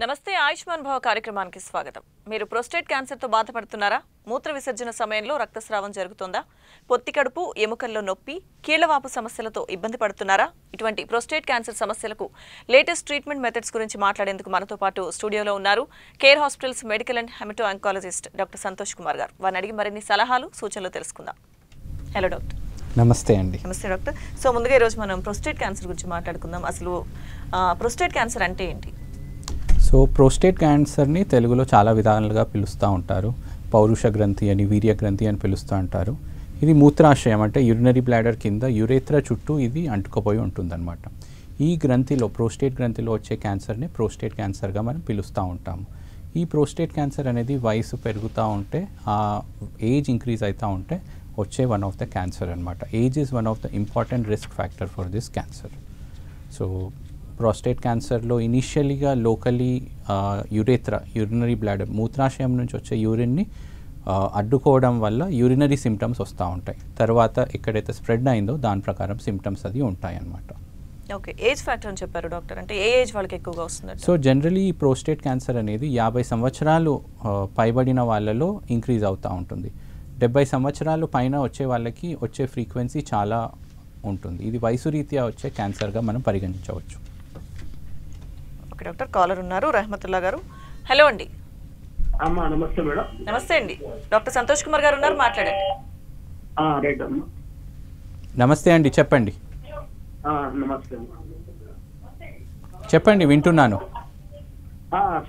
నమస్తే ఆయుష్మాన్ భవ కార్యక్రమానికి స్వాగతం. మీరు ప్రోస్టేట్ క్యాన్సర్ తో బాధపడుతున్నారా? మూత్ర విసర్జన సమయంలో రక్తస్రావం జరుగుతుందా? పొత్తి కడుపు, ఎముకల్లో నొప్పి, కీళ్లవాపు సమస్యలతో ఇబ్బంది పడుతున్నారా? ఇటువంటి ప్రోస్టేట్ క్యాన్సర్ సమస్యలకు లేటెస్ట్ ట్రీట్మెంట్ మెథడ్స్ గురించి మాట్లాడేందుకు మనతో పాటు స్టూడియోలో ఉన్నారు care hospitals medical and haemato oncologist doctor Santosh Kumar గారు. వారిని అడిగి మరిన్ని సలహాలు, సూచనలు తెలుసుకుందాం. Hello doctor. నమస్తే అండి. నమస్తే డాక్టర్. సో ముందుగా ఈరోజు మనం ప్రోస్టేట్ క్యాన్సర్ గురించి మాట్లాడుకుందాం. అసలు ప్రోస్టేట్ క్యాన్సర్ అంటే ఏంటి? సో ప్రోస్టేట్ క్యాన్సర్ని తెలుగులో చాలా విధాలుగా పిలుస్తూ ఉంటారు. పౌరుష గ్రంథి అని, వీర్య గ్రంథి అని పిలుస్తూ ఉంటారు. ఇది మూత్రాశయం అంటే యూరినరీ బ్లాడర్ కింద యురేత్రా చుట్టూ ఇది అంటుకుపోయి ఉంటుందన్నమాట. ఈ గ్రంథిలో, ప్రోస్టేట్ గ్రంథిలో వచ్చే క్యాన్సర్ని ప్రోస్టేట్ క్యాన్సర్గా మనం పిలుస్తూ ఉంటాము. ఈ ప్రోస్టేట్ క్యాన్సర్ అనేది వయసు పెరుగుతూ ఉంటే, ఆ ఏజ్ ఇంక్రీజ్ అవుతూ ఉంటే వచ్చే వన్ ఆఫ్ ద క్యాన్సర్ అనమాట. Age is one of the important risk factor for this cancer. So prostate క్యాన్సర్లో ఇనిషియలీగా లోకలీ యురేత్రా, యూరినరీ బ్లాడర్, మూత్రాశయం నుంచి వచ్చే యూరిన్ని అడ్డుకోవడం వల్ల యూరినరీ సిమ్టమ్స్ వస్తూ ఉంటాయి. తర్వాత ఎక్కడైతే స్ప్రెడ్ అయిందో దాని ప్రకారం సిమ్టమ్స్ అది ఉంటాయి అన్నమాట. ఓకే, ఏజ్ ఫ్యాక్టర్ అని చెప్పారు డాక్టర్. అంటే ఏ ఏజ్ వాళ్ళకి ఎక్కువగా వస్తుంది? సో జనరలీ ఈ ప్రోస్టేట్ క్యాన్సర్ అనేది 50 సంవత్సరాలు పైబడిన వాళ్ళలో ఇంక్రీజ్ అవుతూ ఉంటుంది. 70 సంవత్సరాలు పైన వచ్చే వాళ్ళకి వచ్చే ఫ్రీక్వెన్సీ చాలా ఉంటుంది. ఇది వయసు రీత్యా వచ్చే క్యాన్సర్గా మనం పరిగణించవచ్చు. ఓకే డాక్టర్, కాలర్ ఉన్నారు, రహమతుల్లా గారు. హలో అండి. నమస్తే మేడం. నమస్తే అండి. డాక్టర్ సంతోష్ కుమార్ గారు ఉన్నారు, మాట్లాడండి. రైట్ అమ్మా. నమస్తే అండి, చెప్పండి. నమస్తే చెప్పండి, వింటున్నాను.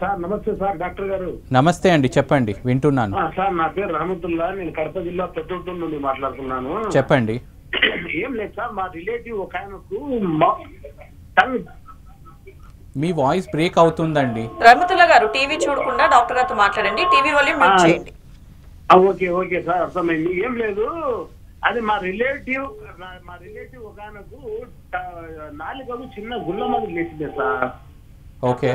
సార్ నమస్తే సార్, డాక్టర్ గారు. నమస్తే అండి, చెప్పండి, వింటున్నాను. సార్ నా పేరు రహమతుల్లా, నేను కడప జిల్లా పెద్దూరు నుండి మాట్లాడుతున్నాను. చెప్పండి. ఏం లేదు సార్, మా రిలేటివ్ ఒక ఆయనకు మీ వాయిస్ బ్రేక్ అవుతుందండి. రహమతుల్లా గారు టీవీ చూడకుండా డాక్టర్ గారితో మాట్లాడండి. టీవీ వాల్యూమ్ మ్యూట్ చేయండి. ఓకే ఓకే సార్, అర్థమైంది. ఏం లేదు, అది మా రిలేటివ్ ఒక ఆయనకు నాలుగు చిన్న గుళ్ళ మీద లేచిందే సార్. ఓకే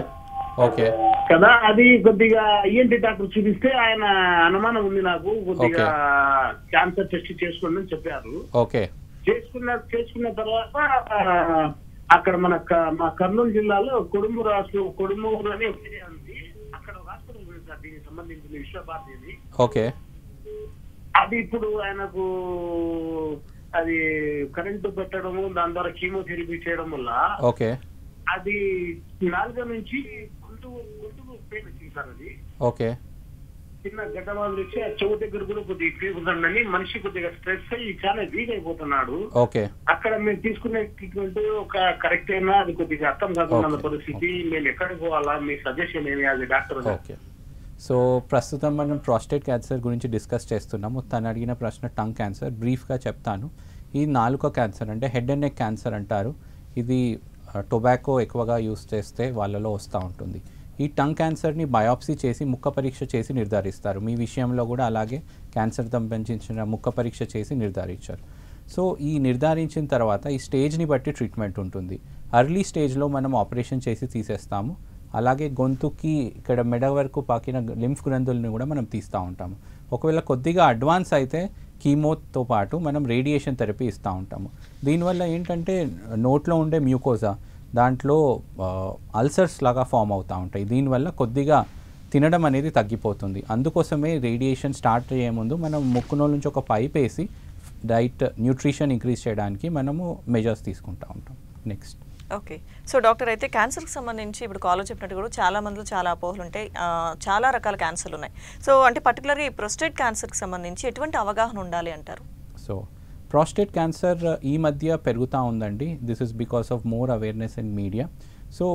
ఓకే కదా, అది కొద్దిగా ఈఎన్టీ డాక్టర్ చూపిస్తే ఆయన అనుమానం ఉంది, నాకు కొద్దిగా క్యాన్సర్ టెస్ట్ చేసుకోండి అని చెప్పారు. ఓకే. చేసుకున్న తర్వాత అక్కడ మా కర్నూలు జిల్లాలో కొడుమూరు అని ఉంది, అక్కడ ఒక హాస్పిటల్ ఉంది సార్, దీనికి సంబంధించిన విశ్వభారతి. ఓకే. అది ఇప్పుడు ఆయనకు అది కరెంటు పెట్టడము, దాని ద్వారా కీమోథెరపీ చేయడం వల్ల ఓకే అది నాలుగు నుంచి గుంటు పెయిన్ వచ్చింది సార్. అది ఓకే. చిన్న గడ్డ మాదిరి వచ్చి ఆ చెవు దగ్గర కూడా కొద్దిగా పీకుతుందని, మనిషి కొద్దిగా స్ట్రెస్ అయ్యి చాలా వీక్ అయిపోతున్నాడు. ఓకే. అక్కడ మేము తీసుకునే ట్రీట్మెంట్ ఒక కరెక్ట్ అయినా అది కొద్దిగా అర్థం కాకుండా పరిస్థితి. మేము ఎక్కడికి పోవాలా, మీ సజెషన్ ఏమి అది డాక్టర్? ఓకే. సో ప్రస్తుతం మనం ప్రోస్టేట్ క్యాన్సర్ గురించి డిస్కస్ చేస్తున్నాము. తను అడిగిన ప్రశ్న టంగ్ క్యాన్సర్. బ్రీఫ్గా చెప్తాను. ఈ నాలుక క్యాన్సర్ అంటే హెడ్ అండ్ నెక్ క్యాన్సర్ అంటారు. ఇది టొబాకో ఎక్కువగా యూస్ చేస్తే వాళ్ళలో వస్తూ ఉంటుంది. ఈ టంగ్ క్యాన్సర్ని బయాప్సీ చేసి, ముక్క పరీక్ష చేసి నిర్ధారిస్తారు. మీ విషయంలో కూడా అలాగే క్యాన్సర్ సంబంధించిన ముక్క పరీక్ష చేసి నిర్ధారించారు. సో ఈ నిర్ధారించిన తర్వాత ఈ స్టేజ్ని బట్టి ట్రీట్మెంట్ ఉంటుంది. అర్లీ స్టేజ్లో మనం ఆపరేషన్ చేసి తీసేస్తాము. అలాగే గొంతుకి ఇక్కడ మెడ వరకు పాకిన లింఫ్ గ్రంథుల్ని కూడా మనం తీస్తూ ఉంటాము. ఒకవేళ కొద్దిగా అడ్వాన్స్ అయితే కీమోతో పాటు మనం రేడియేషన్ థెరపీ ఇస్తూ ఉంటాము. దీనివల్ల ఏంటంటే నోట్లో ఉండే మ్యూకోజా దాంట్లో అల్సర్స్ లాగా ఫామ్ అవుతూ ఉంటాయి. దీనివల్ల కొద్దిగా తినడం అనేది తగ్గిపోతుంది. అందుకోసమే రేడియేషన్ స్టార్ట్ అయ్యే ముందు మనం ముక్కునో నుంచి ఒక పైప్ వేసి డైట్ న్యూట్రిషన్ ఇంక్రీజ్ చేయడానికి మనము మెజర్స్ తీసుకుంటూ ఉంటాం. నెక్స్ట్. ఓకే. సో డాక్టర్, అయితే క్యాన్సర్కి సంబంధించి ఇప్పుడు కాలో చెప్పినట్టు కూడా చాలా మందిలో చాలా అపోహలు ఉంటాయి. చాలా రకాల క్యాన్సర్లు ఉన్నాయి. సో అంటే పర్టికులర్గా ఈ ప్రోస్టేట్ క్యాన్సర్కి సంబంధించి ఎటువంటి అవగాహన ఉండాలి అంటారు? సో ప్రోస్టేట్ క్యాన్సర్ ఈ మధ్య పెరుగుతూ ఉందండి. This is because of more awareness in media. So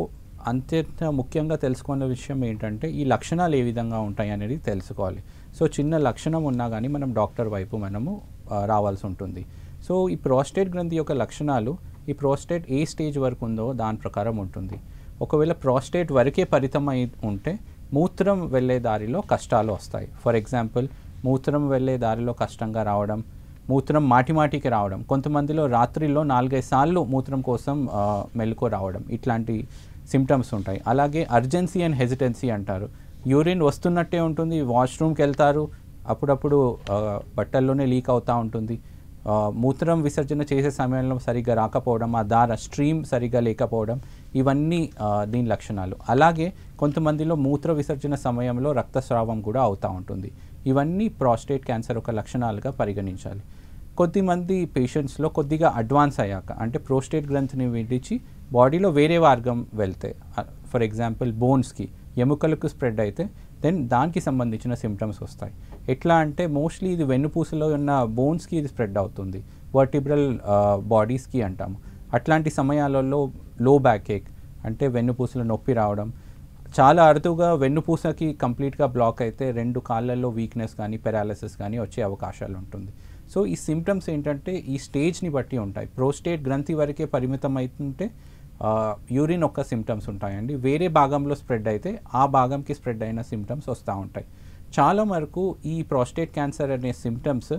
అంత్యంత ముఖ్యంగా తెలుసుకునే విషయం ఏంటంటే ఈ లక్షణాలు ఏ విధంగా ఉంటాయి అనేది తెలుసుకోవాలి. సో చిన్న లక్షణం ఉన్నా కానీ మనం డాక్టర్ వైపు మనము రావాల్సి ఉంటుంది. సో ఈ ప్రోస్టేట్ గ్రంథి యొక్క లక్షణాలు ఈ ప్రోస్టేట్ ఏ స్టేజ్ వరకు ఉందో దాని ప్రకారం ఉంటుంది. ఒకవేళ ప్రోస్టేట్ వరకే పరిమితం అయి ఉంటే మూత్రం వెళ్ళే దారిలో కష్టాలు వస్తాయి. ఫర్ ఎగ్జాంపుల్, మూత్రం వెళ్ళే దారిలో కష్టంగా రావడం, మూత్రం మాటిమాటికి రావడం, కొంతమందిలో రాత్రిలో 4-5 సార్లు మూత్రం కోసం మెలకువ రావడం, ఇట్లాంటి సిమ్టమ్స్ ఉంటాయి. అలాగే అర్జెన్సీ అండ్ హెజిటెన్సీ అంటారు. యూరిన్ వస్తున్నట్టే ఉంటుంది, వాష్రూమ్కి వెళ్తారు, అప్పుడప్పుడు బట్టల్లోనే లీక్ అవుతూ ఉంటుంది, మూత్రం విసర్జన చేసే సమయంలో సరిగ్గా రాకపోవడం, ఆ దార స్ట్రీమ్ సరిగ్గా లేకపోవడం, ఇవన్నీ దీని లక్షణాలు. అలాగే కొంతమందిలో మూత్ర విసర్జన సమయంలో రక్తస్రావం కూడా అవుతూ ఉంటుంది. ఇవన్నీ ప్రాస్టేట్ క్యాన్సర్ ఒక లక్షణాలుగా పరిగణించాలి. కొద్దిమంది పేషెంట్స్లో కొద్దిగా అడ్వాన్స్ అయ్యాక, అంటే ప్రోస్టేట్ గ్రంథిని విడిచి బాడీలో వేరే మార్గం వెళ్తే, ఫర్ ఎగ్జాంపుల్ బోన్స్కి, ఎముకలకు స్ప్రెడ్ అయితే దెన్ దానికి సంబంధించిన సిమ్టమ్స్ వస్తాయి. ఎట్లా అంటే మోస్ట్లీ ఇది వెన్నుపూసలో ఉన్న బోన్స్కి ఇది స్ప్రెడ్ అవుతుంది, వర్టిబ్రల్ బాడీస్కి అంటాము. అట్లాంటి సమయాలలో లో బ్యాక్ ఏక్, అంటే వెన్నుపూసలో నొప్పి రావడం, చాలా అరుదుగా వెన్నుపూసకి కంప్లీట్గా బ్లాక్ అయితే 2 కాళ్ళల్లో వీక్నెస్ కానీ పెరాలసిస్ కానీ వచ్చే అవకాశాలు ఉంటుంది. సో ఈ సిమ్టమ్స్ ఏంటంటే ఈ స్టేజ్ని బట్టి ఉంటాయి. ప్రోస్టేట్ గ్రంథి వరకే పరిమితం అవుతుంటే యూరిన్ ఒక్క సిమ్టమ్స్ ఉంటాయండి. వేరే భాగంలో స్ప్రెడ్ అయితే ఆ భాగంకి స్ప్రెడ్ అయిన సిమ్టమ్స్ వస్తూ ఉంటాయి. చాలా వరకు ఈ ప్రోస్టేట్ క్యాన్సర్ అనే సిమ్టమ్స్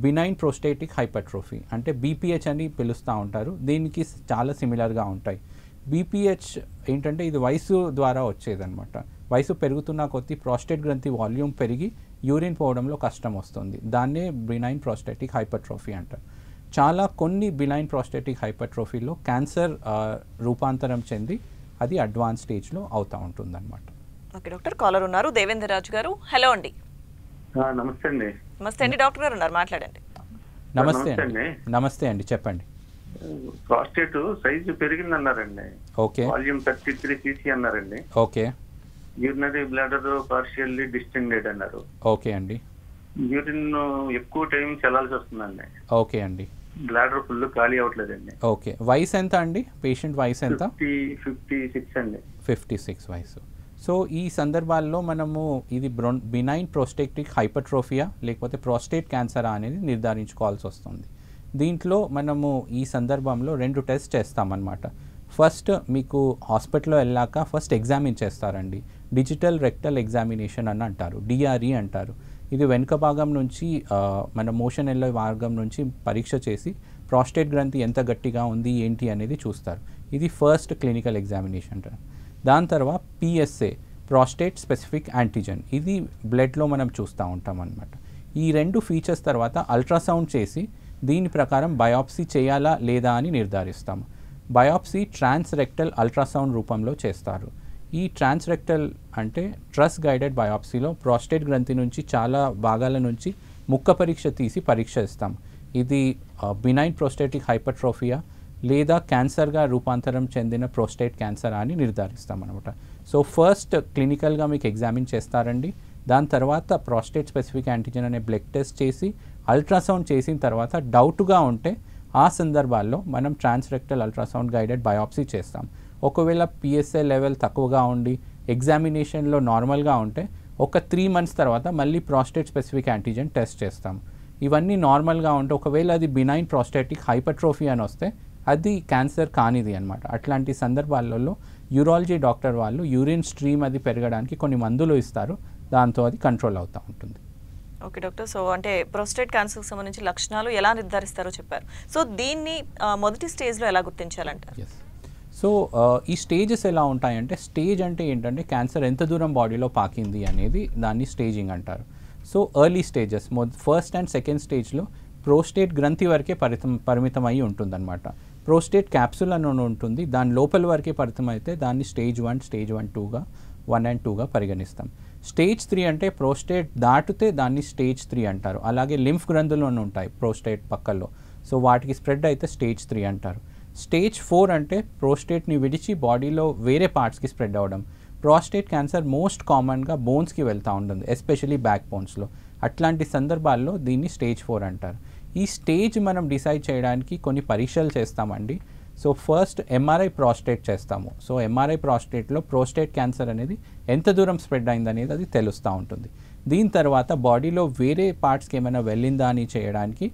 బినైన్ ప్రోస్టేటిక్ హైపర్ట్రోఫీ, అంటే బీపీహెచ్ అని పిలుస్తూ ఉంటారు. దీనికి చాలా సిమిలర్గా ఉంటాయి. బీపీహెచ్ ఏంటంటే ఇది వయసు ద్వారా వచ్చేదన్నమాట. వయసు పెరుగుతున్న కొద్దీ ప్రోస్టేట్ గ్రంథి వాల్యూమ్ పెరిగి యూరిన్ పోవడంలో కష్టం వస్తుంది. దాన్నే బినైన్ ప్రోస్టేటిక్ హైపర్ట్రోఫీ అంటారు. కొన్ని బినైన్ ప్రోస్టేటిక్ హైపర్ట్రోఫీలో క్యాన్సర్ రూపాంతరం చెంది అది అడ్వాన్స్ స్టేజ్లో అవుతూ ఉంటుంది అనమాట. ఓకే డాక్టర్, కాలర్ ఉన్నారు దేవేంద్ర రాజు గారు. హలో అండి. నమస్తే అండి. నమస్తే అండి, డాక్టర్ గారు ఉన్నారు, మాట్లాడండి. నమస్తే అండి, చెప్పండి. ప్రాస్టేట్ సైజు పెరిగిందన్నారండి. ఓకే. వాల్యూమ్ 33 cc అన్నారండి. Okay. Urinary bladder partially distended అన్నారు. ఓకే అండి. యూరిన్ ఎక్కువ టైం చెల్లాల్సి వస్తుందండి. ఓకే అండి. బ్లాడర్ ఫుల్ ఖాళీ అవ్వట్లేదండి. ఓకే. వయసు ఎంత అండి? పేషెంట్ వయసు ఎంత? 56 అండి. 56 వయసు. సో ఈ సందర్భాల్లో మనము ఇది బినైన్ ప్రోస్టేటిక్ హైపర్ట్రోఫియా లేకపోతే ప్రోస్టేట్ క్యాన్సరా అనేది నిర్ధారించుకోవాల్సి వస్తుంది. దీంట్లో మనము ఈ సందర్భంలో 2 టెస్ట్ చేస్తామన్నమాట. ఫస్ట్ మీకు హాస్పిటల్లో వెళ్ళాక ఫస్ట్ ఎగ్జామిన్ చేస్తారండి. డిజిటల్ రెక్టల్ ఎగ్జామినేషన్ అని అంటారు, డిఆర్ఈ అంటారు. ఇది వెనుక భాగం నుంచి మన మోషన్ వెళ్ళే మార్గం నుంచి పరీక్ష చేసి ప్రాస్టేట్ గ్రంథి ఎంత గట్టిగా ఉంది ఏంటి అనేది చూస్తారు. ఇది ఫస్ట్ క్లినికల్ ఎగ్జామినేషన్ అంటారు. దాని తర్వాత పిఎస్ఏ, ప్రాస్టేట్ స్పెసిఫిక్ యాంటీజెన్, ఇది బ్లడ్లో మనం చూస్తూ ఉంటాం అన్నమాట. ఈ 2 ఫీచర్స్ తర్వాత అల్ట్రాసౌండ్ చేసి దీని ప్రకారం బయాప్సీ చేయాలా లేదా అని నిర్ధారిస్తాము. బయాప్సీ ట్రాన్స్రెక్టల్ అల్ట్రాసౌండ్ రూపంలో చేస్తారు. ఈ ట్రాన్స్రెక్టల్ అంటే ట్రస్ గైడెడ్ బయాప్సీలో ప్రాస్టేట్ గ్రంథి నుంచి చాలా భాగాల నుంచి ముక్క పరీక్ష తీసి పరీక్ష ఇస్తాం. ఇది బినైన్ ప్రోస్టేటిక్ హైపర్ట్రోఫియా లేదా క్యాన్సర్గా రూపాంతరం చెందిన ప్రోస్టేట్ క్యాన్సర్ అని నిర్ధారిస్తాం అనమాట. సో ఫస్ట్ క్లినికల్గా మీకు ఎగ్జామిన్ చేస్తారండి. దాని తర్వాత ప్రాస్టేట్ స్పెసిఫిక్ యాంటీజెన్ అనే బ్లడ్ టెస్ట్ చేసి అల్ట్రాసౌండ్ చేసిన తర్వాత డౌట్గా ఉంటే ఆ సందర్భాల్లో మనం ట్రాన్స్రెక్టల్ అల్ట్రాసౌండ్ గైడెడ్ బయాప్సీ చేస్తాం. ఒకవేళ పిఎస్ఏ లెవెల్ తక్కువగా ఉండి ఎగ్జామినేషన్లో నార్మల్గా ఉంటే ఒక 3 months తర్వాత మళ్ళీ ప్రాస్టేట్ స్పెసిఫిక్ యాంటీజెన్ టెస్ట్ చేస్తాం. ఇవన్నీ నార్మల్గా ఉంటే ఒకవేళ అది బినైన్ ప్రోస్టేటిక్ హైపర్ట్రోఫీ అని వస్తే అది క్యాన్సర్ కానిది అనమాట. అట్లాంటి సందర్భాలలో యూరాలజీ డాక్టర్ వాళ్ళు యూరిన్ స్ట్రీమ్ అది పెరగడానికి కొన్ని మందులు ఇస్తారు, దాంతో అది కంట్రోల్ అవుతూ ఉంటుంది. ఓకే డాక్టర్, సో అంటే ప్రోస్టేట్ క్యాన్సర్కి సంబంధించి లక్షణాలు ఎలా నిర్ధారిస్తారో చెప్పారు. సో దీన్ని మొదటి స్టేజ్లో ఎలా గుర్తించాలంటారు? ఎస్. సో ఈ స్టేజెస్ ఎలా ఉంటాయంటే, స్టేజ్ అంటే ఏంటంటే క్యాన్సర్ ఎంత దూరం బాడీలో పాకింది అనేది దాన్ని స్టేజింగ్ అంటారు. So early stages first and second స్టేజ్లో ప్రోస్టేట్ గ్రంథి వరకే పరిమితం అయి ఉంటుందన్నమాట. ప్రోస్టేట్ క్యాప్సుల్ అని ఉంటుంది, దాని లోపల వరకే పరిమితం అయితే దాన్ని స్టేజ్ 1, స్టేజ్ 1 and 2గా పరిగణిస్తాం. స్టేజ్ 3 అంటే ప్రోస్టేట్ దాటితే దాన్ని స్టేజ్ 3 అంటారు. అలాగే లింఫ్ గ్రంథులు ఉంటాయి ప్రోస్టేట్ పక్కల్లో, సో వాటికి స్ప్రెడ్ అయితే స్టేజ్ 3 అంటారు. స్టేజ్ 4 అంటే ప్రోస్టేట్ని విడిచి బాడీలో వేరే పార్ట్స్కి స్ప్రెడ్ అవ్వడం. ప్రోస్టేట్ క్యాన్సర్ మోస్ట్ కామన్గా బోన్స్కి వెళ్తూ ఉంటుంది, ఎస్పెషలీ బ్యాక్ బోన్స్లో. అట్లాంటి సందర్భాల్లో దీన్ని స్టేజ్ 4 అంటారు. ఈ స్టేజ్ మనం డిసైడ్ చేయడానికి కొన్ని పరీక్షలు చేస్తామండి. సో ఫస్ట్ ఎంఆర్ఐ ప్రాస్టేట్ చేస్తాము. సో ఎంఆర్ఐ ప్రాస్టేట్లో ప్రోస్టేట్ క్యాన్సర్ అనేది ఎంత దూరం స్ప్రెడ్ అయిందనేది అది తెలుస్తూ ఉంటుంది. దీని తర్వాత బాడీలో వేరే పార్ట్స్కి ఏమైనా వెళ్ళిందా అని చేయడానికి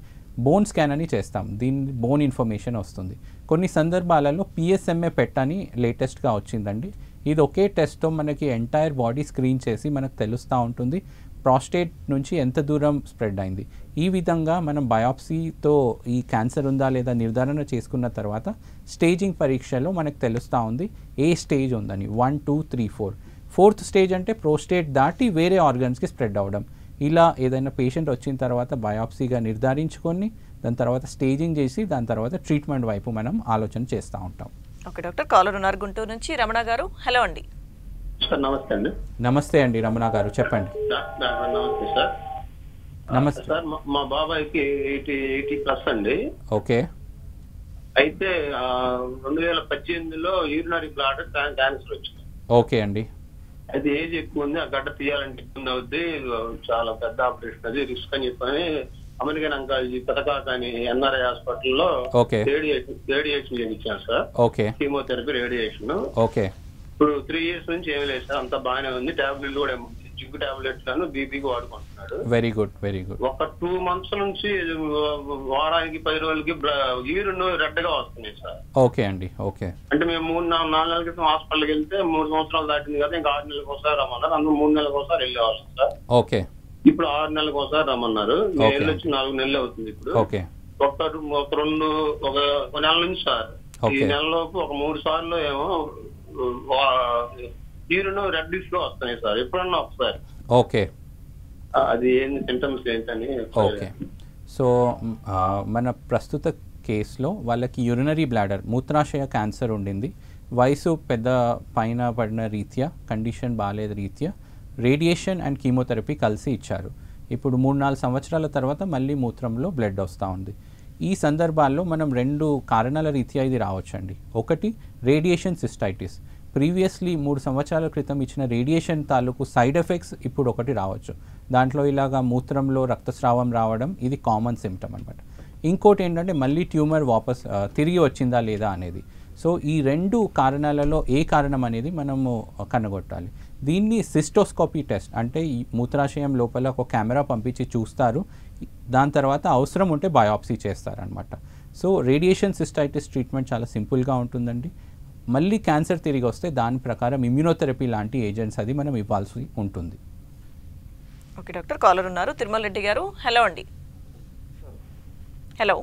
బోన్ స్కాన్ అని చేస్తాం. దీని బోన్ ఇన్ఫర్మేషన్ వస్తుంది. కొన్ని సందర్భాలలో పిఎస్ఎంఏ పెట్ అని లేటెస్ట్గా వచ్చిందండి. ఇది ఒకే టెస్ట్తో మనకి ఎంటైర్ బాడీ స్క్రీన్ చేసి మనకు తెలుస్తూ ఉంటుంది ప్రాస్టేట్ నుంచి ఎంత దూరం స్ప్రెడ్ అయింది. ఈ విధంగా మనం బయాప్సీతో ఈ క్యాన్సర్ ఉందా లేదా నిర్ధారణ చేసుకున్న తర్వాత స్టేజింగ్ పరీక్షలో మనకు తెలుస్తూ ఉంది ఏ స్టేజ్ ఉందని. 1, 2, 3, 4. 4th స్టేజ్ అంటే ప్రోస్టేట్ దాటి వేరే ఆర్గన్స్కి స్ప్రెడ్ అవ్వడం. ఇలా ఏదైనా పేషెంట్ వచ్చిన తర్వాత బయాప్సీగా నిర్ధారించుకొని దాని తర్వాత స్టేజింగ్ చేసి దాని తర్వాత ట్రీట్మెంట్ వైపు మనం ఆలోచన చేస్తూ ఉంటాం. ఓకే డాక్టర్, కాలర్ ఉన్నారు గుంటూరు నుంచి రమణ గారు. హలో అండి. సార్ నమస్తే అండి. నమస్తే అండి రమణ గారు, చెప్పండి. నమస్తే సార్. నమస్తే సార్ మా బాబాయ్కి 80+ అండి. ఓకే. అయితే 2018లో యూరినరీ బ్లాడర్ క్యాన్సర్ వచ్చింది. ఓకే అండి. అది ఏజ్ ఎక్కువ ఉంది, ఆ గడ్డ తీయాలంటే ఇబ్బంది అవుద్ది, చాలా పెద్ద ఆపరేషన్, అది రిస్క్ అని చెప్పని అమెరికన్ అంకాలజీ పెదకాక అని ఎన్ఆర్ఐ హాస్పిటల్లో రేడియేషన్ చేయించాను sir. Okay. Chemotherapy radiation. Okay. ఇప్పుడు 3 years నుంచి ఏమి లేదు సార్, అంతా బాగానే ఉంది. టాబ్లెట్లు కూడా జింక్ టాబ్లెట్లను బీపీకి వాడుకుంటున్నాడు. Very good, very good. ఒక 2 months నుంచి వారానికి 10 రోజులకి యూరిన్ రెడ్ గా వస్తున్నాయి సార్. ఓకే అండి. ఓకే. అంటే మేము 3-4 నెలల క్రితం హాస్పిటల్కి వెళ్తే 3 సంవత్సరాలు దాటింది కదా, ఇంకా 6 నెలలకు ఒకసారి రమ్మన్నారు. అందులో 3 నెలలకు ఒకసారి వెళ్ళేవాళ్ళం సార్. ఓకే. ఇప్పుడు 6 నెలలకు ఒకసారి రమ్మన్నారు. నేను వచ్చి 4 నెలలు అవుతుంది ఇప్పుడు. ఓకే. ఒక నెల నుంచి సార్, ఈ నెలలోపు ఒక 3 సార్లు ఏమో యూరిన్ రెడ్డిష్ లో వస్తున్నాయి సార్, ఎప్పుడన్నా ఒకసారి. ఓకే. అది ఏంటి సింటమ్స్ ఏంటని. ఓకే. సో మన ప్రస్తుత కేసులో వాళ్ళకి యూరినరీ బ్లాడర్ మూత్రాశయ క్యాన్సర్ ఉండింది. వయసు పెద్ద పైన పడిన రీత్యా, కండిషన్ బాగాలేదు రీత్యా రేడియేషన్ అండ్ కీమోథెరపీ కలిసి ఇచ్చారు. ఇప్పుడు 3-4 సంవత్సరాల తర్వాత మళ్ళీ మూత్రంలో బ్లడ్ వస్తూ ఉంది. ఈ సందర్భాల్లో మనం 2 కారణాల రీత్యా ఇది రావచ్చండి. ఒకటి రేడియేషన్ సిస్టైటిస్. ప్రీవియస్లీ 3 సంవత్సరాల క్రితం ఇచ్చిన రేడియేషన్ తాలూకు సైడ్ ఎఫెక్ట్స్ ఇప్పుడు ఒకటి రావచ్చు. దాంట్లో ఇలాగా మూత్రంలో రక్తస్రావం రావడం, ఇది కామన్ సిమ్టమ్ అనమాట. ఇంకోటి ఏంటంటే మళ్ళీ ట్యూమర్ వాపస్ తిరిగి వచ్చిందా లేదా అనేది. సో ఈ 2 కారణాలలో ఏ కారణం అనేది మనము కనుగొట్టాలి. దీన్ని సిస్టోస్కోపీ టెస్ట్ అంటే ఈ మూత్రాశయం లోపల ఒక కెమెరా పంపించి చూస్తారు. దాని తర్వాత అవసరం ఉంటే బయాప్సీ చేస్తారనమాట. సో రేడియేషన్ సిస్టైటిస్ ట్రీట్మెంట్ చాలా సింపుల్గా ఉంటుందండి. మళ్ళీ క్యాన్సర్ తిరిగి వస్తే దాని ప్రకారం ఇమ్యూనోథెరపీ లాంటి ఏజెంట్స్ అది మనం ఇవ్వాల్సి ఉంటుంది. ఓకే డాక్టర్, కాలర్ ఉన్నారు తిరుమల రెడ్డి గారు. హలో అండి. హలో.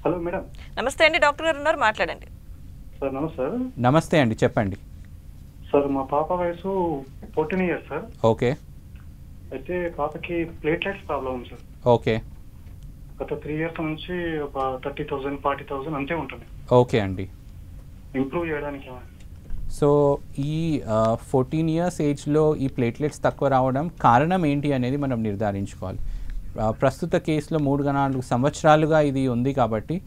Hello madam. నమస్తే అండి, డాక్టర్ గారు ఉన్నారు, మాట్లాడండి. సార్ నమస్తే. నమస్తే అండి, చెప్పండి. సార్ మా పాప వయసు 14 years సార్. ఓకే. అయితే పాపకి ప్లేట్లెట్స్ ప్రాబ్లం ఉంది సార్. ఓకే. గత 3 years నుంచి ఒక 30,000 40,000 అంతే ఉంటుంది. ఓకే అండి. ఇంప్రూవ్ చేయడానికి సో ఈ 14 years ఏజ్లో ఈ ప్లేట్లెట్స్ తక్కువ రావడం కారణం ఏంటి అనేది మనం నిర్ధారించుకోవాలి. ప్రస్తుత కేసులో 3-4 సంవత్సరాలుగా ఇది ఉంది కాబట్టి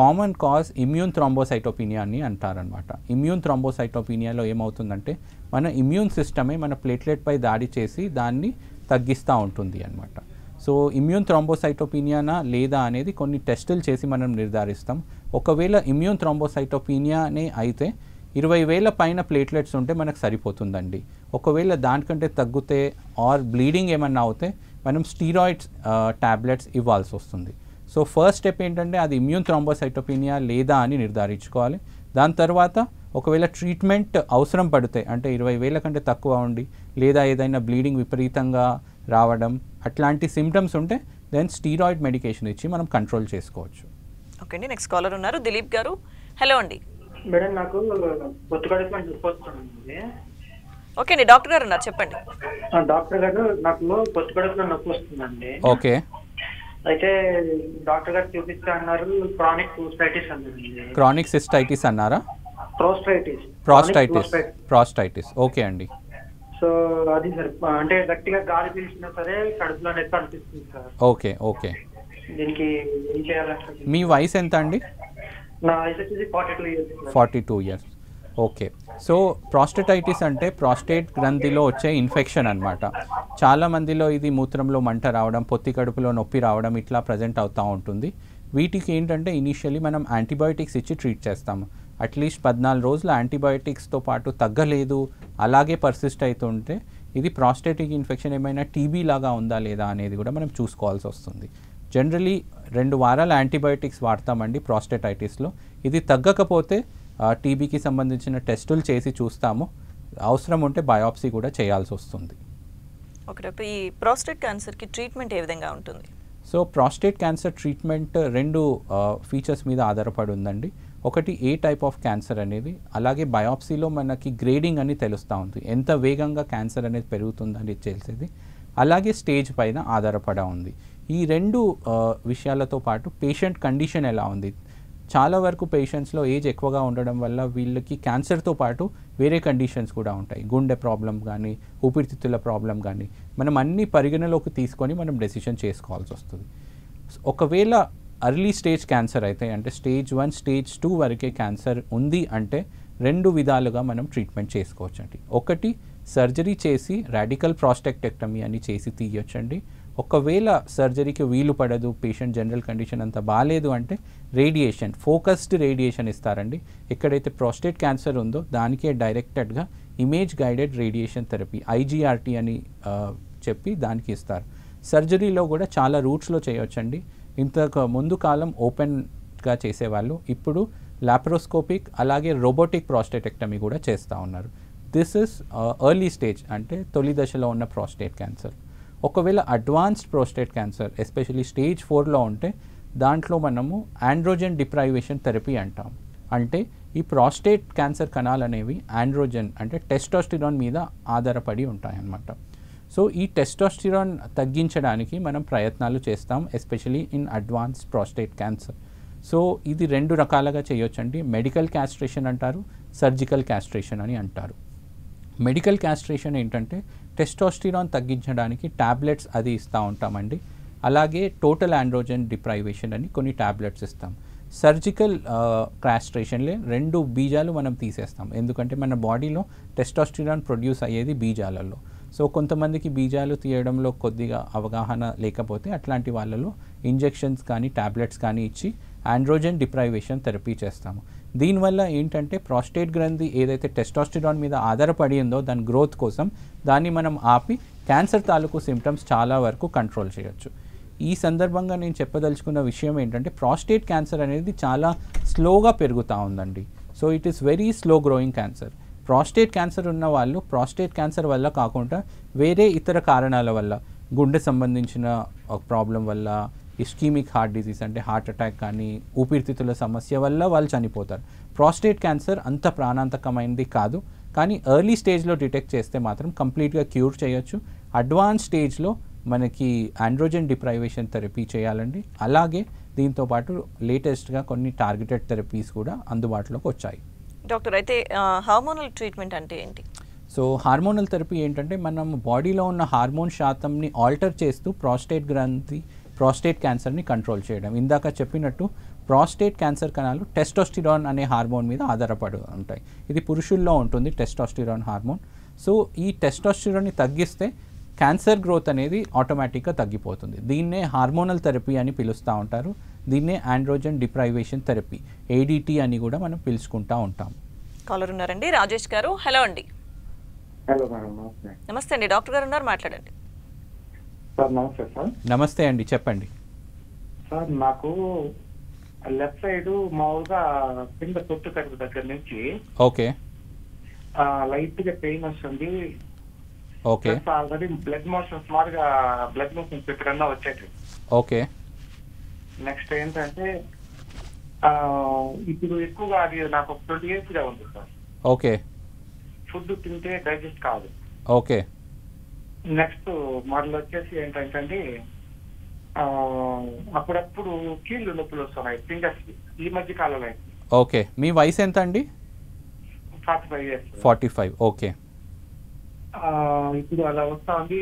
కామన్ కాజ్ ఇమ్యూన్ థ్రాంబోసైటోపీనియా అని అంటారనమాట. ఇమ్యూన్ థ్రాంబోసైటోపీనియాలో ఏమవుతుందంటే మన ఇమ్యూన్ సిస్టమే మన ప్లేట్లెట్పై దాడి చేసి దాన్ని తగ్గిస్తూ ఉంటుంది అనమాట. సో ఇమ్యూన్ థ్రాంబోసైటోపీనియానా లేదా అనేది కొన్ని టెస్టులు చేసి మనం నిర్ధారిస్తాం. ఒకవేళ ఇమ్యూన్ థ్రాంబోసైటోపీనియానే అయితే 20,000 పైన ప్లేట్లెట్స్ ఉంటే మనకు సరిపోతుందండి. ఒకవేళ దానికంటే తగ్గితే ఆర్ బ్లీడింగ్ ఏమన్నా అవుతే మనం స్టీరాయిడ్స్ టాబ్లెట్స్ ఇవ్వాల్సి వస్తుంది. సో ఫస్ట్ స్టెప్ ఏంటంటే అది ఇమ్యూన్ థ్రాంబోసైటోపీనియా లేదా అని నిర్ధారించుకోవాలి. దాని తర్వాత ఒకవేళ ట్రీట్మెంట్ అవసరం పడితే అంటే 20,000 కంటే తక్కువ ఉండి లేదా ఏదైనా బ్లీడింగ్ విపరీతంగా రావడం అట్లాంటి సిమ్టమ్స్ ఉంటే దెన్ స్టీరాయిడ్ మెడికేషన్ ఇచ్చి మనం కంట్రోల్ చేసుకోవచ్చు. ఓకే అండి, నెక్స్ట్ కాలర్ ఉన్నారు దిలీప్ గారు. హలో అండి. మేడం నాకు పొత్తుకడుపున నొప్పి వస్తుంది. ఓకే అండి, డాక్టర్ గారు ఉన్నారు, చెప్పండి. డాక్టర్ గారు నాకు పొత్తుకడుపున నొప్పి వస్తుందండి. ఓకే. అయితే డాక్టర్ గారు చూపిస్తే అన్నారు క్రానిక్ సిస్టైటిస్ అన్నారు. క్రానిక్ సిస్టైటిస్ అన్నారా? ప్రాస్టైటిస్. ఓకే అండి. సో అది సార్ అంటే గట్టిగా గాలి పీల్చినా సరే కడుపులో నొప్పి అనిపిస్తుంది సార్. ఓకే. ఓకే. దీనికి ఏం చేయాలంటే? మీ వయసు ఎంత అండి? నా వయసు వచ్చేసి 42 years. 42 years. Okay. So prostatitis అంటే ప్రాస్టేట్ గ్రంథిలో వచ్చే ఇన్ఫెక్షన్ అనమాట. చాలామందిలో ఇది మూత్రంలో మంట రావడం, పొత్తి కడుపులో నొప్పి రావడం ఇట్లా ప్రజెంట్ అవుతూ ఉంటుంది. వీటికి ఏంటంటే ఇనీషియలీ మనం యాంటీబయాటిక్స్ ఇచ్చి ట్రీట్ చేస్తాము. అట్లీస్ట్ 14 రోజులు యాంటీబయాటిక్స్తో పాటు తగ్గలేదు, అలాగే పర్సిస్ట్ అవుతుంటే ఇది ప్రాస్టేటిక్ ఇన్ఫెక్షన్ ఏమైనా టీబీ లాగా ఉందా లేదా అనేది కూడా మనం చూసుకోవాల్సి వస్తుంది. జనరలీ 2 వారాలు యాంటీబయాటిక్స్ వాడతామండి ప్రాస్టైటిస్లో. ఇది తగ్గకపోతే టీబీకి సంబంధించిన టెస్టులు చేసి చూస్తాము. అవసరం ఉంటే బయాప్సీ కూడా చేయాల్సి వస్తుంది. ఓకే డాక్టర్, ఈ ప్రాస్టేట్ క్యాన్సర్కి ట్రీట్మెంట్ ఏ విధంగా ఉంటుంది? So prostate cancer treatment 2 features మీద ఆధారపడి ఉందండి. ఒకటి ఏ టైప్ ఆఫ్ క్యాన్సర్ అనేది, అలాగే బయాప్సీలో మనకి గ్రేడింగ్ అని తెలుస్తూ ఉంది, ఎంత వేగంగా క్యాన్సర్ అనేది పెరుగుతుందని తెలిసేది, అలాగే స్టేజ్ పైన ఆధారపడి ఉంది. ఈ రెండు విషయాలతో పాటు పేషెంట్ కండిషన్ ఎలా ఉంది. చాలా వరకు పేషెంట్స్లో ఏజ్ ఎక్కువగా ఉండడం వల్ల వీళ్ళకి క్యాన్సర్తో పాటు వేరే కండిషన్స్ కూడా ఉంటాయి. గుండె ప్రాబ్లం కానీ, ఊపిరితిత్తుల ప్రాబ్లం కానీ, మనం అన్ని పరిగణలోకి తీసుకొని మనం డెసిషన్ చేసుకోవాల్సి వస్తుంది. ఒకవేళ అర్లీ స్టేజ్ క్యాన్సర్ అయితే, అంటే స్టేజ్ 1 స్టేజ్ 2 వరకే క్యాన్సర్ ఉంది అంటే 2 విధాలుగా మనం ట్రీట్మెంట్ చేసుకోవచ్చండి. ఒకటి సర్జరీ చేసి రాడికల్ ప్రాస్టెక్టెక్టమీ అని చేసి తీయొచ్చండి. ఒకవేళ సర్జరీకి వీలు పడదు, పేషెంట్ జనరల్ కండిషన్ అంతా బాగాలేదు అంటే రేడియేషన్, ఫోకస్డ్ రేడియేషన్ ఇస్తారండి. ఎక్కడైతే ప్రాస్టేట్ క్యాన్సర్ ఉందో దానికే డైరెక్టెడ్గా image guided radiation therapy IGRT అని చెప్పి దానికి ఇస్తారు. సర్జరీలో కూడా చాలా రూట్స్లో చేయొచ్చండి. ఇంతకు ముందు కాలం ఓపెన్గా చేసేవాళ్ళు, ఇప్పుడు లాప్రోస్కోపిక్ అలాగే రోబోటిక్ ప్రాస్టేటెక్టమీ కూడా చేస్తూ ఉన్నారు. దిస్ ఇస్ ఎర్లీ స్టేజ్, అంటే తొలి దశలో ఉన్న ప్రాస్టేట్ క్యాన్సర్. ఒకవేళ advanced prostate cancer especially stage 4లో ఉంటే దాంట్లో మనము ఆండ్రోజన్ డిప్రైవేషన్ థెరపీ అంటాం. అంటే ఈ ప్రాస్టేట్ క్యాన్సర్ కణాలు అనేవి ఆండ్రోజన్ అంటే టెస్టోస్టిరాన్ మీద ఆధారపడి ఉంటాయన్నమాట. సో ఈ టెస్టోస్టిరాన్ తగ్గించడానికి మనం ప్రయత్నాలు చేస్తాం, especially in advanced prostate cancer. So ఇది 2 రకాలుగా చేయొచ్చండి. మెడికల్ క్యాస్ట్రేషన్ అంటారు, సర్జికల్ క్యాస్ట్రేషన్ అని అంటారు. మెడికల్ క్యాస్ట్రేషన్ ఏంటంటే టెస్టోస్టిరాన్ తగ్గించడానికి ట్యాబ్లెట్స్ అది ఇస్తూ ఉంటామండి. అలాగే టోటల్ ఆండ్రోజన్ డిప్రైవేషన్ అని కొన్ని ట్యాబ్లెట్స్ ఇస్తాం. సర్జికల్ క్యాస్ట్రేషన్లే 2 బీజాలు మనం తీసేస్తాం, ఎందుకంటే మన బాడీలో టెస్టోస్టిరాన్ ప్రొడ్యూస్ అయ్యేది బీజాలలో. సో కొంతమందికి బీజాలు తీయడంలో కొద్దిగా అవగాహన లేకపోతే అట్లాంటి వాళ్ళలో ఇంజెక్షన్స్ కానీ ట్యాబ్లెట్స్ కానీ ఇచ్చి ఆండ్రోజన్ డిప్రైవేషన్ థెరపీ చేస్తాము. దీనివల్ల ఏంటంటే ప్రాస్టేట్ గ్రంథి ఏదైతే టెస్టోస్టిరాన్ మీద ఆధారపడి ఉందో దాని గ్రోత్ కోసం దాన్ని మనం ఆపి క్యాన్సర్ తాలూకు సిమ్టమ్స్ చాలా వరకు కంట్రోల్ చేయొచ్చు. ఈ సందర్భంగా నేను చెప్పదలుచుకున్న విషయం ఏంటంటే ప్రాస్టేట్ క్యాన్సర్ అనేది చాలా స్లోగా పెరుగుతూ ఉందండి. So it is very slow growing cancer. Prostate cancer ఉన్న వాళ్ళు ప్రాస్టేట్ క్యాన్సర్ వల్ల కాకుండా వేరే ఇతర కారణాల వల్ల, గుండె సంబంధించిన ప్రాబ్లం వల్ల, ఇస్కీమిక్ హార్ట్ డిజీజ్ అంటే హార్ట్ అటాక్ కానీ, ఊపిరితిత్తుల సమస్య వల్ల వాళ్ళు చనిపోతారు. ప్రాస్టేట్ క్యాన్సర్ అంత ప్రాణాంతకమైనది కాదు, కానీ ఎర్లీ స్టేజ్లో డిటెక్ట్ చేస్తే మాత్రం కంప్లీట్గా క్యూర్ చేయొచ్చు. అడ్వాన్స్ స్టేజ్లో మనకి ఆండ్రోజన్ డిప్రైవేషన్ థెరపీ చేయాలండి. అలాగే దీంతోపాటు లేటెస్ట్గా కొన్ని టార్గెటెడ్ థెరపీస్ కూడా అందుబాటులోకి వచ్చాయి. డాక్టర్, అయితే హార్మోనల్ ట్రీట్మెంట్ అంటే ఏంటి? సో హార్మోనల్ థెరపీ ఏంటంటే మనం బాడీలో ఉన్న హార్మోన్ శాతంని ఆల్టర్ చేస్తూ ప్రాస్టేట్ క్యాన్సర్ని కంట్రోల్ చేయడం. ఇందాక చెప్పినట్టు ప్రాస్టేట్ క్యాన్సర్ కణాలు టెస్టోస్టిరాన్ అనే హార్మోన్ మీద ఆధారపడి ఉంటాయి. ఇది పురుషుల్లో ఉంటుంది టెస్టోస్టిరాన్ హార్మోన్. సో ఈ టెస్టోస్టిరాన్ని తగ్గిస్తే క్యాన్సర్ గ్రోత్ అనేది ఆటోమేటిక్గా తగ్గిపోతుంది. దీన్నే హార్మోనల్ థెరపీ అని పిలుస్తూ ఉంటారు. దీన్నే ఆండ్రోజన్ డిప్రైవేషన్ థెరపీ, ADT అని కూడా మనం పిలుచుకుంటూ ఉంటాం. కాలర్ ఉన్నారండి, రాజేష్ గారు. హలో అండి. హలో మేడం, నమస్తే. నమస్తే అండి, డాక్టర్ గారు ఉన్నారు, మాట్లాడండి. సార్ నమస్తే సార్. నమస్తే అండి, చెప్పండి. సార్ నాకు లెఫ్ట్ సైడ్ మామూలుగా కింద తొట్టు కడుపు దగ్గర నుంచి ఓకే లైట్ గా పెయిన్ వస్తుంది. ఓకే ఆల్రెడీ బ్లడ్ మోషన్ సుమారుగా బ్లడ్ మోషన్స్ ఎక్కడన్నా వచ్చేది. ఓకే నెక్స్ట్ ఏంటంటే ఇప్పుడు ఎక్కువగా అది నాకు 20 years గా ఉంది సార్. ఓకే ఫుడ్ తింటే డైజెస్ట్ కాదు. ఓకే నెక్స్ట్ మళ్ళీ వచ్చేసి ఏంటంటే అప్పుడప్పుడు కీళ్ళు నొప్పులు వస్తున్నాయి ఫింగర్స్ ఈ మధ్య కాలంలో. ఓకే, మీ వయసు ఎంత అండి? 45 years. 45. ఓకే. ఇప్పుడు అలా వస్తా ఉంది.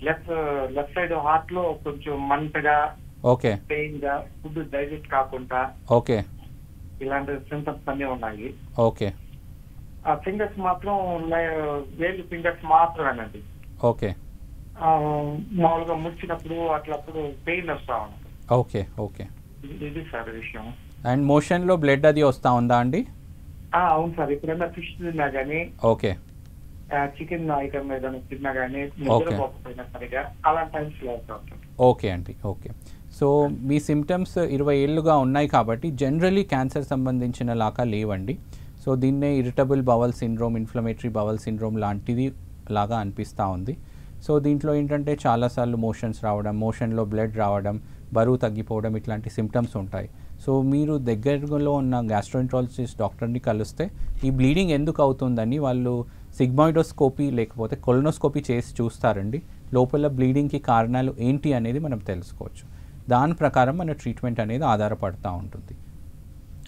లెఫ్ట్ సైడ్ హార్ట్ లో కొంచెం మంటగా, ఓకే, పెయిన్ గా, ఫుడ్ డైజెస్ట్ కాకుండా, ఓకే, ఇలాంటి సింటమ్స్ అన్ని ఉన్నాయి. ఓకే. ఆ ఫింగర్స్ మాత్రం వేలు ఫింగర్స్ మాత్రమేనండి. ఓకే. మామూలుగా ముడిచినప్పుడు అట్లప్పుడు పెయిన్ వస్తా ఉంది. ఓకే. ఓకే. ఇది సార్ విషయం. అండ్ మోషన్లో బ్లడ్ అది వస్తూ ఉందా అండి? అవును సార్. ఎప్పుడైనా ఫిష్ తిన్నా కానీ, ఓకే, చికెన్ ఐటమ్ ఏదైనా తిన్నా కానీ, నిద్రపోకపోయినా సరిగా అలాంటి టైమ్స్ వస్తూ ఉంటుంది. ఓకే అండి. ఓకే. సో మీ సిమ్టమ్స్ 20 ఏళ్ళుగా ఉన్నాయి కాబట్టి జనరలీ క్యాన్సర్ సంబంధించిన లాగా లేవండి. సో దీన్నే irritable bowel syndrome, inflammatory bowel syndrome లాంటిది లాగా అనిపిస్తూ ఉంది. సో దీంట్లో ఏంటంటే చాలాసార్లు మోషన్స్ రావడం, మోషన్లో బ్లడ్ రావడం, బరువు తగ్గిపోవడం ఇట్లాంటి సిమ్టమ్స్ ఉంటాయి. సో మీరు దగ్గరలో ఉన్న గ్యాస్ట్రోఎంట్రాలజిస్ట్ డాక్టర్ని కలిస్తే ఈ బ్లీడింగ్ ఎందుకు అవుతుందని వాళ్ళు సిగ్మాయిడోస్కోపీ లేకపోతే కొలనోస్కోపీ చేసి చూస్తారండి. లోపల బ్లీడింగ్కి కారణాలు ఏంటి అనేది మనం తెలుసుకోవచ్చు. దాని ప్రకారం మన ట్రీట్మెంట్ అనేది ఆధారపడుతూ ఉంటుంది.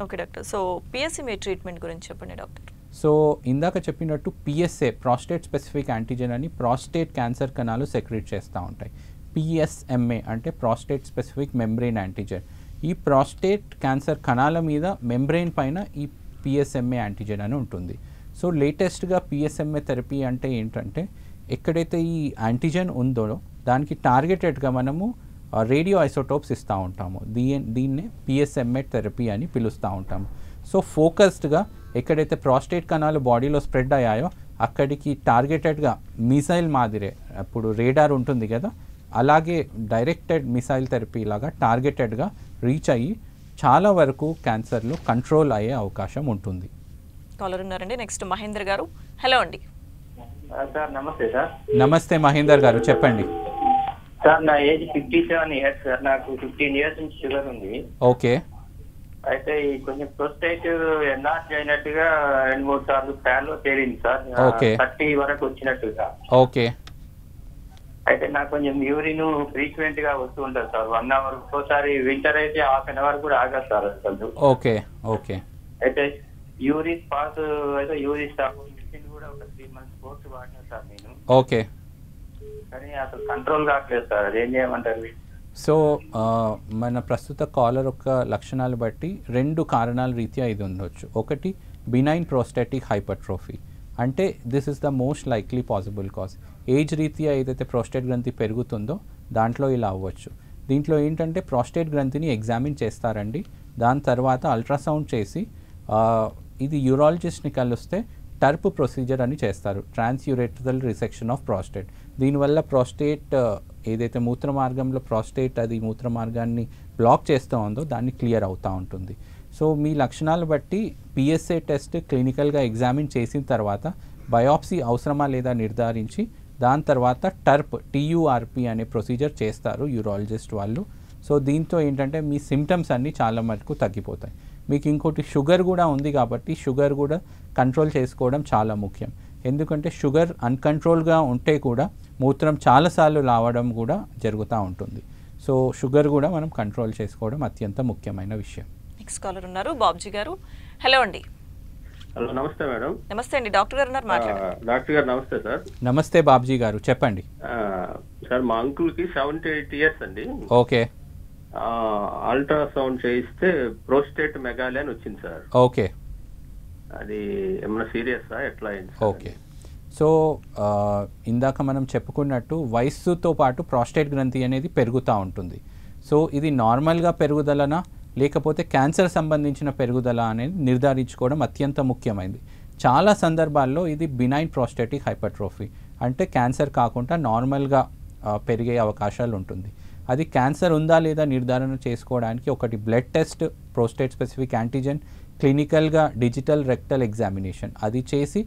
Okay doctor. సో పిఎస్ఎంఏ ట్రీట్మెంట్ గురించి చెప్పండి డాక్టర్. సో ఇందాక చెప్పినట్టు పిఎస్ఏ ప్రాస్టేట్ స్పెసిఫిక్ యాంటీజెన్ అని ప్రాస్టేట్ క్యాన్సర్ కణాలు సెక్రెట్ చేస్తూ ఉంటాయి. పిఎస్ఎంఏ అంటే ప్రాస్టేట్ స్పెసిఫిక్ మెంబ్రెయిన్ యాంటీజెన్. ఈ ప్రాస్టేట్ క్యాన్సర్ కణాల మీద మెంబ్రెయిన్ పైన ఈ పిఎస్ఎంఏ యాంటీజెన్ అని ఉంటుంది. సో లేటెస్ట్గా పిఎస్ఎంఏ థెరపీ అంటే ఏంటంటే ఎక్కడైతే ఈ యాంటీజెన్ ఉందో దానికి టార్గెటెడ్గా మనము రేడియో ఐసోటోప్స్ ఇస్తూ ఉంటాము. దీన్నే పిఎస్ఎంఏ థెరపీ అని పిలుస్తూ ఉంటాము. సో ఫోకస్డ్గా ఎక్కడైతే ప్రాస్టేట్ కణాలు బాడీలో స్ప్రెడ్ అయ్యాయో అక్కడికి టార్గెటెడ్గా మిసైల్ మాదిరే, అప్పుడు రేడార్ ఉంటుంది కదా, అలాగే డైరెక్టెడ్ మిసైల్ థెరపీ లాగా టార్గెటెడ్గా రీచ్ అయ్యి చాలా వరకు క్యాన్సర్లు కంట్రోల్ అయ్యే అవకాశం ఉంటుంది. కాలర్ ఉన్నారండి. నెక్స్ట్ మహేందర్ గారు. హలో అండి. సార్ నమస్తే సార్. నమస్తే మహేందర్ గారు, చెప్పండి. సార్ నా ఏజ్ 57 ఇయర్స్ సార్. నాకు 15 ఇయర్స్ నుంచి షుగర్ ఉంది. ఓకే. అయితే ఈ కొంచెం ప్రోస్టేట్ ఎన్లార్జ్ అయినట్టుగా 2-3 సార్లు ప్యాన్ లో తేలింది సార్. ఓకే. 30 వరకు వచ్చినట్టుగా. ఓకే. అయితే నాకు కొంచెం యూరిన్ ఫ్రీక్వెంట్ గా వస్తూ ఉంటుంది సార్. 1 అవర్ ఒకసారి, వింటర్ అయితే ½ అన్ అవర్ కూడా ఆగదు సార్ అసలు. ఓకే. ఓకే. అయితే యూరిన్ పాస్ అయితే యూరిన్ స్టాప్ మెడిసిన్ కూడా ఒక 3 months కోర్స్ వాడినా సార్ నేను. ఓకే. కానీ అసలు కంట్రోల్ కావట్లేదు సార్. అది ఏం చేయమంటారు? సో మన ప్రస్తుత కాలర్ యొక్క లక్షణాలు బట్టి 2 కారణాల రీత్యా ఇది ఉండొచ్చు. ఒకటి బినైన్ ప్రోస్టాటిక్ హైపర్ట్రోఫీ, అంటే this is the most likely possible cause. Age రీత్యా ఏదైతే ప్రోస్టేట్ గ్రంథి పెరుగుతుందో దాంట్లో ఇలా అవ్వచ్చు. దీంట్లో ఏంటంటే ప్రోస్టేట్ గ్రంథిని ఎగ్జామిన్ చేస్తారండి. దాని తర్వాత అల్ట్రాసౌండ్ చేసి ఇది యూరాలజిస్ట్ని కలిస్తే టర్ప్ ప్రొసీజర్ అని చేస్తారు, ట్రాన్స్యూరేట్రల్ రిసెక్షన్ ఆఫ్ ప్రాస్టేట్. దీనివల్ల ప్రాస్టేట్ ఏదైతే మూత్రమార్గంలో ప్రాస్టేట్ అది మూత్రమార్గాన్ని బ్లాక్ చేస్తూ ఉందో దాన్ని క్లియర్ అవుతూ ఉంటుంది. సో మీ లక్షణాలు బట్టి పిఎస్ఏ టెస్ట్ క్లినికల్గా ఎగ్జామిన్ చేసిన తర్వాత బయాప్సీ అవసరమా లేదా నిర్ధారించి దాని తర్వాత టీయూఆర్పి అనే ప్రొసీజర్ చేస్తారు యూరాలజిస్ట్ వాళ్ళు. సో దీంతో ఏంటంటే మీ సిమ్టమ్స్ అన్నీ చాలా మటుకు తగ్గిపోతాయి. మీకు ఇంకోటి షుగర్ కూడా ఉంది కాబట్టి షుగర్ కూడా కంట్రోల్ చేసుకోవడం చాలా ముఖ్యం. ఎందుకంటే షుగర్ అన్కంట్రోల్గా ఉంటే కూడా మూత్రం చాలాసార్లు రావడం కూడా జరుగుతూ ఉంటుంది. సో షుగర్ కూడా మనం కంట్రోల్ చేసుకోవడం అత్యంత ముఖ్యమైన విషయం. నెక్స్ట్ కాలర్ ఉన్నారు, బాబ్జీ గారు. హలో అండి. హలో, నమస్తే మేడం. నమస్తే అండి, డాక్టర్ గారు ఉన్నారు, మాట్లాడండి. డాక్టర్ గారు నమస్తే సార్. నమస్తే బాబ్జీ గారు, చెప్పండి. సార్ మా అంకుల్ కి 78 ఇయర్స్ అండి. ఓకే. అల్ట్రాసౌండ్ చేయిస్తే ప్రోస్టేట్ మెగాలి అని వచ్చింది సార్. ఓకే. అది ఏమన్నా సీరియస్సా ఎట్లా అయింది? ఓకే. సో ఇందాక మనం చెప్పుకున్నట్టు వయస్సుతో పాటు ప్రాస్టేట్ గ్రంథి అనేది పెరుగుతూ ఉంటుంది. సో ఇది నార్మల్గా పెరుగుదలనా లేకపోతే క్యాన్సర్ సంబంధించిన పెరుగుదల అనేది నిర్ధారించుకోవడం అత్యంత ముఖ్యమైనది. చాలా సందర్భాల్లో ఇది బినైన్ ప్రోస్టాటిక్ హైపర్ట్రోఫీ, అంటే క్యాన్సర్ కాకుండా నార్మల్గా పెరిగే అవకాశాలు ఉంటుంది. అది క్యాన్సర్ ఉందా లేదా నిర్ధారణ చేసుకోవడానికి ఒకటి blood test, prostate specific antigen, క్లినికల్గా డిజిటల్ రెక్టల్ ఎగ్జామినేషన్ అది చేసి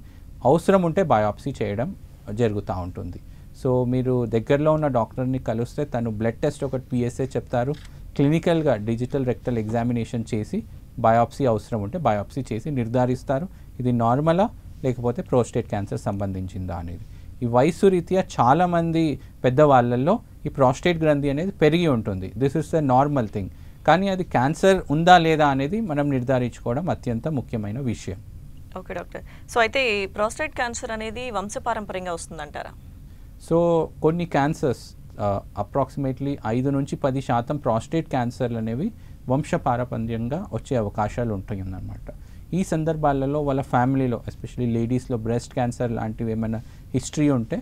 అవసరం ఉంటే బయాప్సీ చేయడం జరుగుతూ ఉంటుంది. సో మీరు దగ్గరలో ఉన్న డాక్టర్ని కలిస్తే తను బ్లడ్ టెస్ట్ ఒకటి పిఎస్ఏ చెప్తారు, క్లినికల్గా డిజిటల్ రెక్టల్ ఎగ్జామినేషన్ చేసి బయాప్సీ అవసరం ఉంటే బయాప్సీ చేసి నిర్ధారిస్తారు ఇది నార్మలా లేకపోతే ప్రోస్టేట్ క్యాన్సర్ సంబంధించిందా అనేది. ఈ వయస్సు రీత్యా చాలామంది పెద్దవాళ్ళల్లో ఈ ప్రాస్టేట్ గ్రంథి అనేది పెరిగి ఉంటుంది. This is the normal thing. కానీ అది క్యాన్సర్ ఉందా లేదా అనేది మనం నిర్ధారించుకోవడం అత్యంత ముఖ్యమైన విషయం. Okay doctor. సో అయితే ఈ ప్రాస్టేట్ క్యాన్సర్ అనేది వంశపారంపర్యంగా వస్తుందంటారా? సో కొన్ని క్యాన్సర్స్ అప్రాక్సిమేట్లీ 5 నుంచి 10% ప్రాస్టేట్ క్యాన్సర్లు అనేవి వంశపారంపర్యంగా వచ్చే అవకాశాలు ఉంటాయన్నమాట. ఈ సందర్భాలలో వాళ్ళ ఫ్యామిలీలో ఎస్పెషలీ లేడీస్లో బ్రెస్ట్ క్యాన్సర్ లాంటివి ఏమైనా హిస్టరీ ఉంటే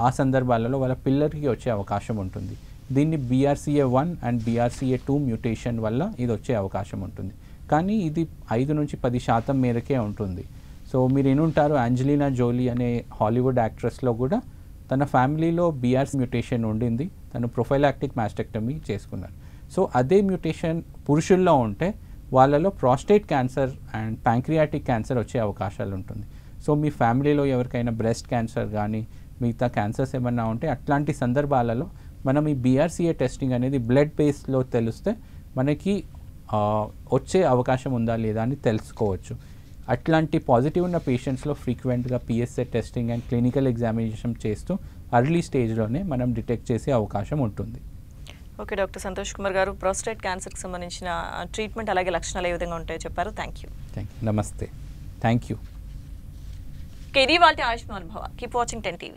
ఆ సందర్భాలలో వాళ్ళ పిల్లలకి వచ్చే అవకాశం ఉంటుంది. దీన్ని BRCA1 అండ్ BRCA2 మ్యూటేషన్ వల్ల ఇది వచ్చే అవకాశం ఉంటుంది. కానీ ఇది 5 నుంచి 10% మేరకే ఉంటుంది. సో మీరు ఏనుంటారు, యాంజెలినా జోలీ అనే హాలీవుడ్ యాక్ట్రెస్లో కూడా తన ఫ్యామిలీలో BRCA మ్యూటేషన్ ఉండింది, తను ప్రొఫైలాక్టిక్ మాస్టెక్టమీ చేసుకున్నారు. సో అదే మ్యూటేషన్ పురుషుల్లో ఉంటే వాళ్ళలో prostate cancer and pancreatic cancer వచ్చే అవకాశాలు ఉంటుంది. సో మీ ఫ్యామిలీలో ఎవరికైనా బ్రెస్ట్ క్యాన్సర్ కానీ మిగతా క్యాన్సర్స్ ఏమన్నా ఉంటే అట్లాంటి సందర్భాలలో మనం ఈ BRCA టెస్టింగ్ అనేది బ్లడ్ బేస్లో తెలిస్తే మనకి వచ్చే అవకాశం ఉందా లేదా అని తెలుసుకోవచ్చు. అట్లాంటి పాజిటివ్ ఉన్న పేషెంట్స్లో ఫ్రీక్వెంట్గా PSA testing and clinical examination చేస్తూ అర్లీ స్టేజ్లోనే మనం డిటెక్ట్ చేసే అవకాశం ఉంటుంది. ఓకే డాక్టర్ సంతోష్ కుమార్ గారు, ప్రోస్టేట్ క్యాన్సర్కి సంబంధించిన ట్రీట్మెంట్ అలాగే లక్షణాలు ఏ విధంగా ఉంటాయో చెప్పారు. Thank you. నమస్తే. Thank you. ఇది వాళ్ళ Ayushman Bhava. Keep watching 10 TV.